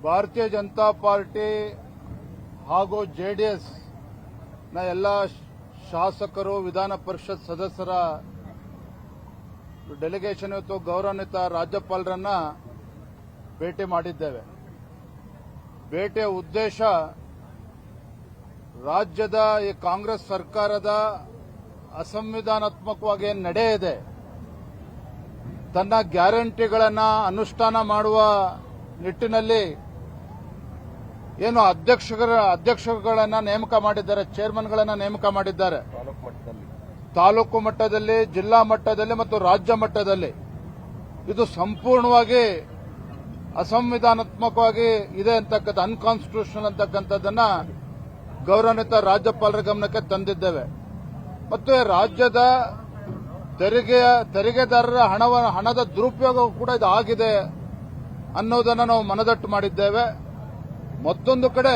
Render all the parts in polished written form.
ಭಾರತೀಯ ಜನತಾ ಪಾರ್ಟಿ ಹಾಗೂ ಜೆಡಿಎಸ್ ನ ಎಲ್ಲ ಶಾಸಕರು ವಿಧಾನ ಪರಿಷತ್ ಸದಸ್ಯರ ಡೆಲಿಗೇಷನ್ ಇವತ್ತು ಗೌರವಾನ್ವಿತ ರಾಜ್ಯಪಾಲರನ್ನ ಭೇಟಿ ಮಾಡಿದ್ದೇವೆ. ಭೇಟಿಯ ಉದ್ದೇಶ ರಾಜ್ಯದ ಈ ಕಾಂಗ್ರೆಸ್ ಸರ್ಕಾರದ ಅಸಂವಿಧಾನಾತ್ಮಕವಾಗಿ ಏನು ನಡೆ ಇದೆ, ತನ್ನ ಗ್ಯಾರಂಟಿಗಳನ್ನು ಅನುಷ್ಠಾನ ಮಾಡುವ ನಿಟ್ಟಿನಲ್ಲಿ ಏನು ಅಧ್ಯಕ್ಷಗಳನ್ನ ನೇಮಕ ಮಾಡಿದ್ದಾರೆ, ಚೇರ್ಮನ್ಗಳನ್ನ ನೇಮಕ ಮಾಡಿದ್ದಾರೆ. ತಾಲೂಕು ಮಟ್ಟದಲ್ಲಿ, ಜಿಲ್ಲಾ ಮಟ್ಟದಲ್ಲಿ ಮತ್ತು ರಾಜ್ಯ ಮಟ್ಟದಲ್ಲಿ ಇದು ಸಂಪೂರ್ಣವಾಗಿ ಅಸಂವಿಧಾನಾತ್ಮಕವಾಗಿ ಇದೆ ಅಂತಕ್ಕಂಥ ಅನ್ಕಾನ್ಸ್ಟಿಟ್ಯೂಷನಲ್ ಅಂತಕ್ಕಂಥದ್ದನ್ನ ಗೌರವಾನ್ವಿತ ರಾಜ್ಯಪಾಲರ ಗಮನಕ್ಕೆ ತಂದಿದ್ದೇವೆ. ಮತ್ತು ರಾಜ್ಯದ ತೆರಿಗೆದಾರರ ಹಣದ ದುರುಪಯೋಗ ಕೂಡ ಇದು ಆಗಿದೆ ಅನ್ನೋದನ್ನು ನಾವು ಮನದಟ್ಟು ಮಾಡಿದ್ದೇವೆ. ಮತ್ತೊಂದು ಕಡೆ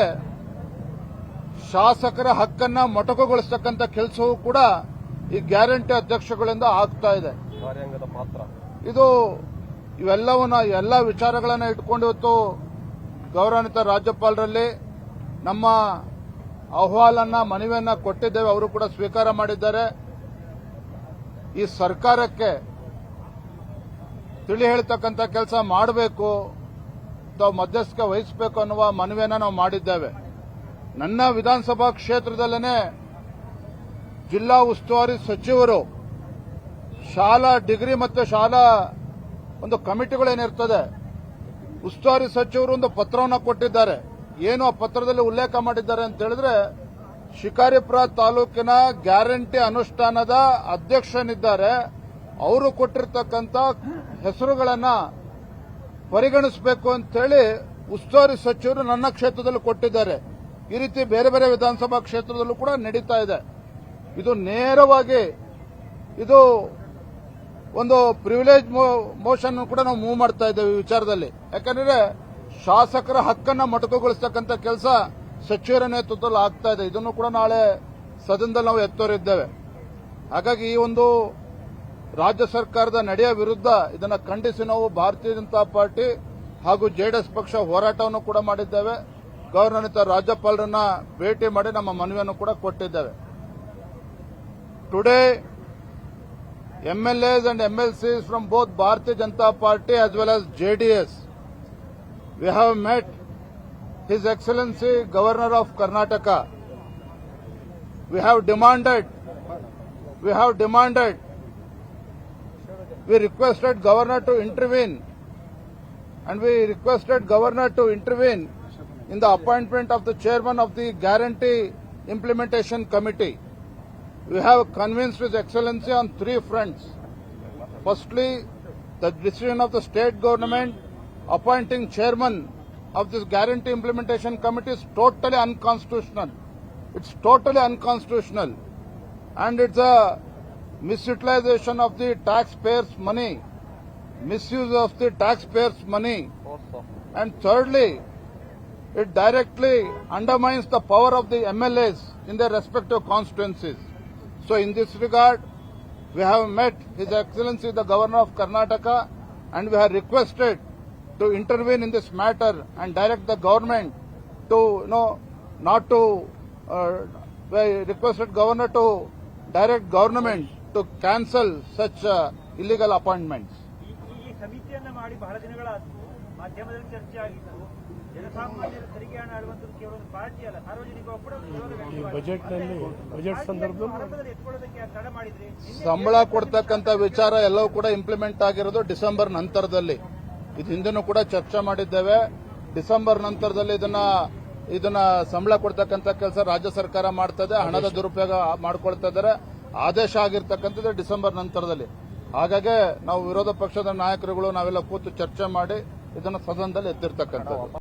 ಶಾಸಕರ ಹಕ್ಕನ್ನ ಮೊಟಕುಗೊಳಿಸತಕ್ಕಂಥ ಕೆಲಸವೂ ಕೂಡ ಈ ಗ್ಯಾರಂಟಿ ಅಧ್ಯಕ್ಷಗಳಿಂದ ಆಗ್ತಾ ಇದೆ. ಇದು ಇವೆಲ್ಲವನ್ನ ಎಲ್ಲ ವಿಚಾರಗಳನ್ನ ಇಟ್ಕೊಂಡು ಇವತ್ತು ಗೌರವಾನ್ವಿತ ರಾಜ್ಯಪಾಲರಲ್ಲಿ ನಮ್ಮ ಅಹವಾಲನ್ನ ಮನವಿಯನ್ನ ಕೊಟ್ಟಿದ್ದೇವೆ. ಅವರು ಕೂಡ ಸ್ವೀಕಾರ ಮಾಡಿದ್ದಾರೆ. ಈ ಸರ್ಕಾರಕ್ಕೆ ತಿಳಿ ಹೇಳ್ತಕ್ಕಂಥ ಕೆಲಸ ಮಾಡಬೇಕು, ತಾವು ಮಧ್ಯಸ್ಥಿಕೆ ವಹಿಸಬೇಕು ಅನ್ನುವ ಮನವಿಯನ್ನ ನಾವು ಮಾಡಿದ್ದೇವೆ. ನನ್ನ ವಿಧಾನಸಭಾ ಕ್ಷೇತ್ರದಲ್ಲೇ ಜಿಲ್ಲಾ ಉಸ್ತುವಾರಿ ಸಚಿವರು ಶಾಲಾ ಡಿಗ್ರಿ ಮತ್ತು ಶಾಲಾ ಒಂದು ಕಮಿಟಿಗಳೇನಿರ್ತದೆ, ಉಸ್ತುವಾರಿ ಸಚಿವರು ಒಂದು ಪತ್ರವನ್ನು ಕೊಟ್ಟಿದ್ದಾರೆ. ಏನು ಆ ಪತ್ರದಲ್ಲಿ ಉಲ್ಲೇಖ ಮಾಡಿದ್ದಾರೆ ಅಂತ ಹೇಳಿದ್ರೆ, ಶಿಕಾರಿಪುರ ತಾಲೂಕಿನ ಗ್ಯಾರಂಟಿ ಅನುಷ್ಠಾನದ ಅಧ್ಯಕ್ಷನಿದ್ದಾರೆ, ಅವರು ಕೊಟ್ಟಿರ್ತಕ್ಕಂಥ ಹೆಸರುಗಳನ್ನ ಪರಿಗಣಿಸಬೇಕು ಅಂತೇಳಿ ಉಸ್ತುವಾರಿ ಸಚಿವರು ನನ್ನ ಕ್ಷೇತ್ರದಲ್ಲಿ ಕೊಟ್ಟಿದ್ದಾರೆ. ಈ ರೀತಿ ಬೇರೆ ಬೇರೆ ವಿಧಾನಸಭಾ ಕ್ಷೇತ್ರದಲ್ಲೂ ಕೂಡ ನಡೀತಾ ಇದೆ. ಇದು ನೇರವಾಗಿ ಇದು ಒಂದು ಪ್ರಿವಿಲೇಜ್ ಮೋಷನ್ ಕೂಡ ನಾವು ಮೂವ್ ಮಾಡ್ತಾ ಇದ್ದೇವೆ ಈ ವಿಚಾರದಲ್ಲಿ. ಯಾಕಂದ್ರೆ ಶಾಸಕರ ಹಕ್ಕನ್ನ ಮೊಟಕುಗೊಳಿಸತಕ್ಕಂಥ ಕೆಲಸ ಸಚಿವರ ನೇತೃತ್ವದಲ್ಲಿ ಆಗ್ತಾ ಇದೆ. ಇದನ್ನು ಕೂಡ ನಾಳೆ ಸದನದಲ್ಲಿ ನಾವು ಎತ್ತೋರಿದ್ದೇವೆ. ಹಾಗಾಗಿ ಈ ಒಂದು ರಾಜ್ಯ ಸರ್ಕಾರದ ನಡೆಯ ವಿರುದ್ಧ ಇದನ್ನು ಖಂಡಿಸಿ ನಾವು ಭಾರತೀಯ ಜನತಾ ಪಾರ್ಟಿ ಹಾಗೂ ಜೆಡಿಎಸ್ ಪಕ್ಷ ಹೋರಾಟವನ್ನು ಕೂಡ ಮಾಡಿದ್ದೇವೆ. ಗೌರವಾನ್ವಿತ ರಾಜ್ಯಪಾಲರನ್ನ ಭೇಟಿ ಮಾಡಿ ನಮ್ಮ ಮನವಿಯನ್ನು ಕೂಡ ಕೊಟ್ಟಿದ್ದೇವೆ. Today MLAs and MLCs from both Bharatiya Janata Party as well as JDS, we have met His Excellency Governor of Karnataka. We requested Governor to intervene, and we requested Governor to intervene in the appointment of the chairman of the Guarantee Implementation Committee. We have convinced His Excellency on three fronts. Firstly, the decision of the state government appointing chairman of this Guarantee Implementation Committee is totally unconstitutional. It's totally unconstitutional. And it's a misutilization of the taxpayers' money, misuse of the taxpayers' money. And thirdly, it directly undermines the power of the MLAs in their respective constituencies. So in this regard, we have met His Excellency the Governor of Karnataka, and we have requested to intervene in this matter and direct the government to, we requested Governor to direct government to cancel such illegal appointments. ಈ ಸಮಿತಿಯನ್ನ ಮಾಡಿ ಬಹಳ ದಿನಗಳಾದರೂ ಮಾಧ್ಯಮದಲ್ಲಿ ಚರ್ಚೆ ಆಗಿತ್ತು. ಜನಸಾಮಾನ್ಯರ ತೆರಿಗೆ ಹಣ ಆಡುವಂಥದ್ದು ಕೇವಲ ಒಂದು ಪಾರ್ಟಿ ಅಲ್ಲ, ಸಾರ್ವಜನಿಕರು ಕೂಡ ಬಜೆಟ್ ಸಂದರ್ಭದಲ್ಲಿ ಎತ್ಕೊಳ್ಳೋದಕ್ಕೆ ತಡೆ ಮಾಡಿದ್ರಿ. ಸಂಬಳ ಕೊಡ್ತಕ್ಕಂಥ ವಿಚಾರ ಎಲ್ಲವೂ ಕೂಡ ಇಂಪ್ಲಿಮೆಂಟ್ ಆಗಿರೋದು ಡಿಸೆಂಬರ್ ನಂತರದಲ್ಲಿ. ಇದು ಹಿಂದೆನೂ ಕೂಡ ಚರ್ಚೆ ಮಾಡಿದ್ದೇವೆ. ಡಿಸೆಂಬರ್ ನಂತರದಲ್ಲಿ ಇದನ್ನ ಸಂಬಳ ಕೊಡ್ತಕ್ಕಂಥ ಕೆಲಸ ರಾಜ್ಯ ಸರ್ಕಾರ ಮಾಡ್ತದೆ, ಹಣದ ದುರುಪಯೋಗ ಮಾಡ್ಕೊಳ್ತಾ ಇದ್ದಾರೆ. ಆದೇಶ ಆಗಿರ್ತಕ್ಕಂಥದ್ದು ಡಿಸೆಂಬರ್ ನಂತರದಲ್ಲಿ. ಹಾಗಾಗಿ ನಾವು ವಿರೋಧ ಪಕ್ಷದ ನಾಯಕರುಗಳು ನಾವೆಲ್ಲ ಕೂತು ಚರ್ಚೆ ಮಾಡಿ ಇದನ್ನು ಸದನದಲ್ಲಿ ಎತ್ತಿರ್ತಕ್ಕಂಥದ್ದು.